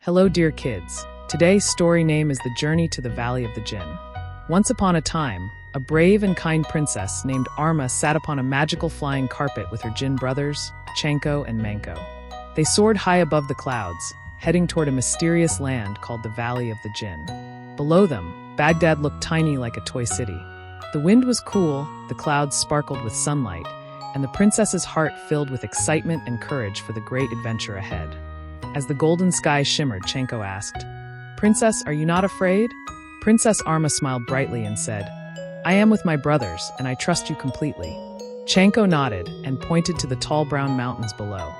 Hello, dear kids. Today's story name is The Journey to the Valley of the Jinn. Once upon a time, a brave and kind princess named Arma sat upon a magical flying carpet with her Jinn brothers, Chanko and Manko. They soared high above the clouds, heading toward a mysterious land called the Valley of the Jinn. Below them, Baghdad looked tiny like a toy city. The wind was cool, the clouds sparkled with sunlight, and the princess's heart filled with excitement and courage for the great adventure ahead. As the golden sky shimmered, Chanko asked, "Princess, are you not afraid?" Princess Arma smiled brightly and said, "I am with my brothers, and I trust you completely." Chanko nodded and pointed to the tall brown mountains below.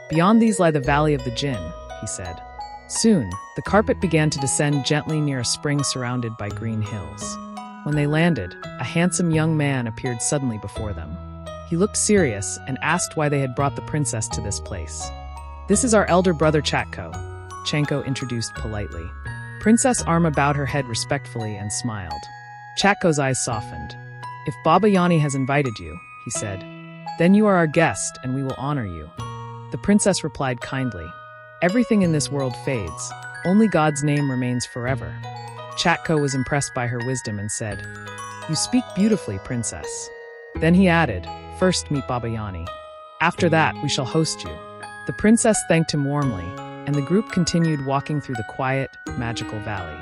"Beyond these lie the Valley of the Jinn," he said. Soon, the carpet began to descend gently near a spring surrounded by green hills. When they landed, a handsome young man appeared suddenly before them. He looked serious and asked why they had brought the princess to this place. "This is our elder brother Chatko," Chanko introduced politely. Princess Arma bowed her head respectfully and smiled. Chatko's eyes softened. "If Baba Yani has invited you," he said, "then you are our guest and we will honor you." The princess replied kindly, "Everything in this world fades. Only God's name remains forever." Chatko was impressed by her wisdom and said, "You speak beautifully, princess." Then he added, "First meet Baba Yani. After that, we shall host you." The princess thanked him warmly, and the group continued walking through the quiet, magical valley.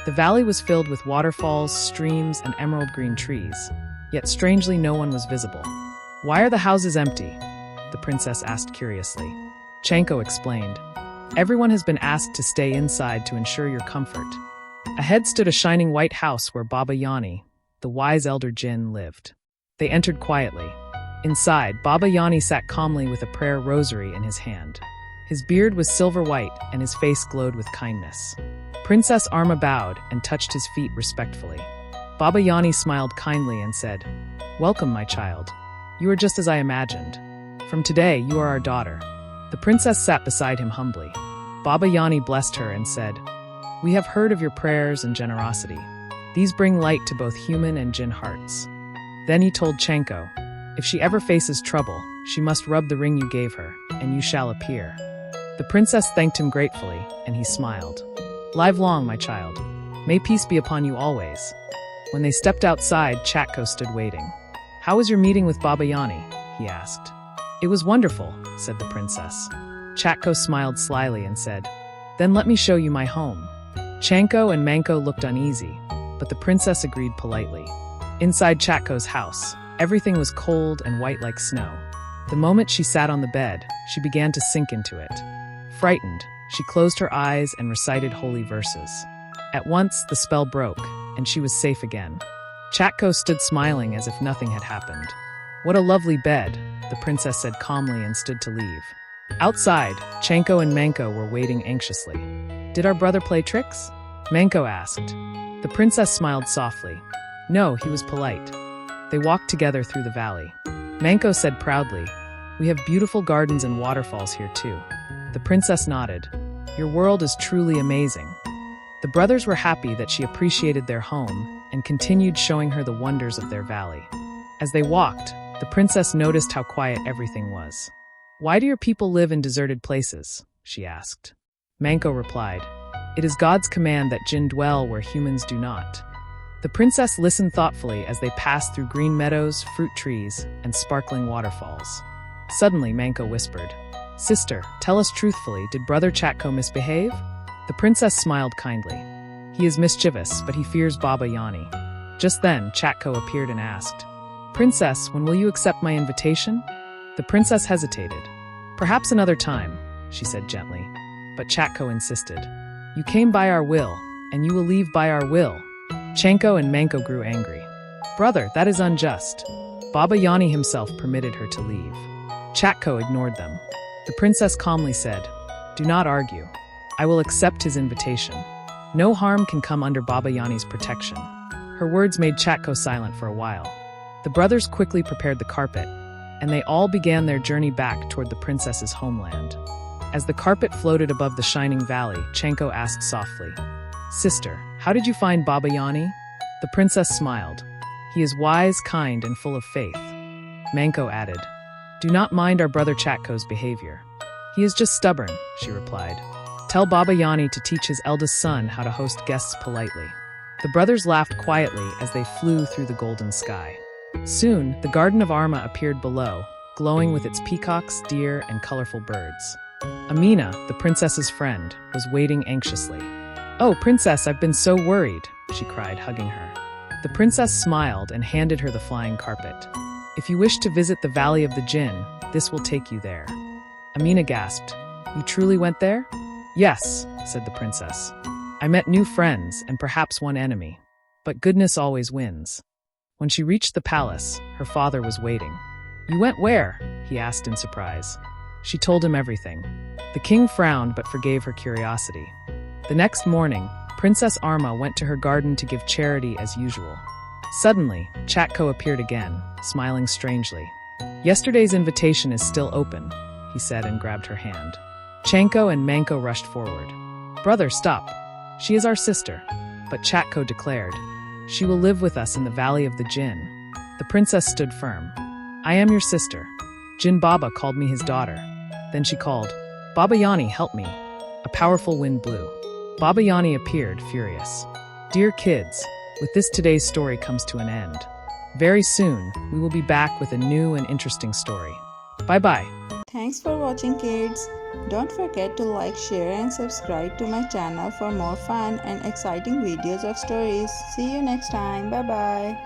The valley was filled with waterfalls, streams, and emerald green trees, yet strangely no one was visible. "Why are the houses empty?" the princess asked curiously. Chanko explained, "Everyone has been asked to stay inside to ensure your comfort." Ahead stood a shining white house where Baba Yani, the wise elder Jinn, lived. They entered quietly. Inside, Baba Yani sat calmly with a prayer rosary in his hand. His beard was silver white and his face glowed with kindness. Princess Arma bowed and touched his feet respectfully. Baba Yani smiled kindly and said, "Welcome, my child. You are just as I imagined. From today, you are our daughter." The princess sat beside him humbly. Baba Yani blessed her and said, "We have heard of your prayers and generosity. These bring light to both human and Jinn hearts." Then he told Chanko, "If she ever faces trouble, she must rub the ring you gave her, and you shall appear." The princess thanked him gratefully, and he smiled. "Live long, my child. May peace be upon you always." When they stepped outside, Chatko stood waiting. "How was your meeting with Baba Yani?" he asked. "It was wonderful," said the princess. Chatko smiled slyly and said, "Then let me show you my home." Chanko and Manko looked uneasy, but the princess agreed politely. Inside Chatko's house, everything was cold and white like snow. The moment she sat on the bed, she began to sink into it. Frightened, she closed her eyes and recited holy verses. At once, the spell broke, and she was safe again. Chatko stood smiling as if nothing had happened. "What a lovely bed," the princess said calmly and stood to leave. Outside, Chanko and Manko were waiting anxiously. "Did our brother play tricks?" Manko asked. The princess smiled softly. "No, he was polite." They walked together through the valley. Manko said proudly, "We have beautiful gardens and waterfalls here too." The princess nodded. "Your world is truly amazing." The brothers were happy that she appreciated their home and continued showing her the wonders of their valley. As they walked, the princess noticed how quiet everything was. "Why do your people live in deserted places?" she asked. Manko replied, "It is God's command that Jinn dwell where humans do not." The princess listened thoughtfully as they passed through green meadows, fruit trees, and sparkling waterfalls. Suddenly, Manko whispered, "Sister, tell us truthfully, did Brother Chatko misbehave?" The princess smiled kindly. "He is mischievous, but he fears Baba Yani." Just then, Chatko appeared and asked, "Princess, when will you accept my invitation?" The princess hesitated. "Perhaps another time," she said gently. But Chatko insisted, "You came by our will, and you will leave by our will." Chanko and Manko grew angry. "Brother, that is unjust. Baba Yani himself permitted her to leave." Chatko ignored them. The princess calmly said, "Do not argue. I will accept his invitation. No harm can come under Baba Yani's protection." Her words made Chatko silent for a while. The brothers quickly prepared the carpet, and they all began their journey back toward the princess's homeland. As the carpet floated above the shining valley, Chanko asked softly, "Sister, how did you find Baba Yani?" The princess smiled. "He is wise, kind, and full of faith." Manko added, "Do not mind our brother Chatko's behavior. He is just stubborn," she replied. Tell Baba Yani to teach his eldest son how to host guests politely. The brothers laughed quietly as they flew through the golden sky. Soon, the garden of Arma appeared below, glowing with its peacocks, deer, and colorful birds. Amina, the princess's friend, was waiting anxiously. "Oh, princess, I've been so worried," she cried, hugging her. The princess smiled and handed her the flying carpet. "If you wish to visit the Valley of the Jinn, this will take you there." Amina gasped. "You truly went there?" "Yes," said the princess. "I met new friends and perhaps one enemy. But goodness always wins." When she reached the palace, her father was waiting. "You went where?" he asked in surprise. She told him everything. The king frowned but forgave her curiosity. The next morning, Princess Arma went to her garden to give charity as usual. Suddenly, Chatko appeared again, smiling strangely. "Yesterday's invitation is still open," he said and grabbed her hand. Chanko and Manko rushed forward. "Brother, stop. She is our sister." But Chatko declared, "She will live with us in the Valley of the Jinn." The princess stood firm. "I am your sister. Jinn Baba called me his daughter." Then she called, "Baba Yani, help me." A powerful wind blew. Baba Yani appeared, furious. Dear kids, with this today's story comes to an end. Very soon, we will be back with a new and interesting story. Bye-bye. Thanks for watching, kids. Don't forget to like, share and subscribe to my channel for more fun and exciting videos of stories. See you next time. Bye-bye.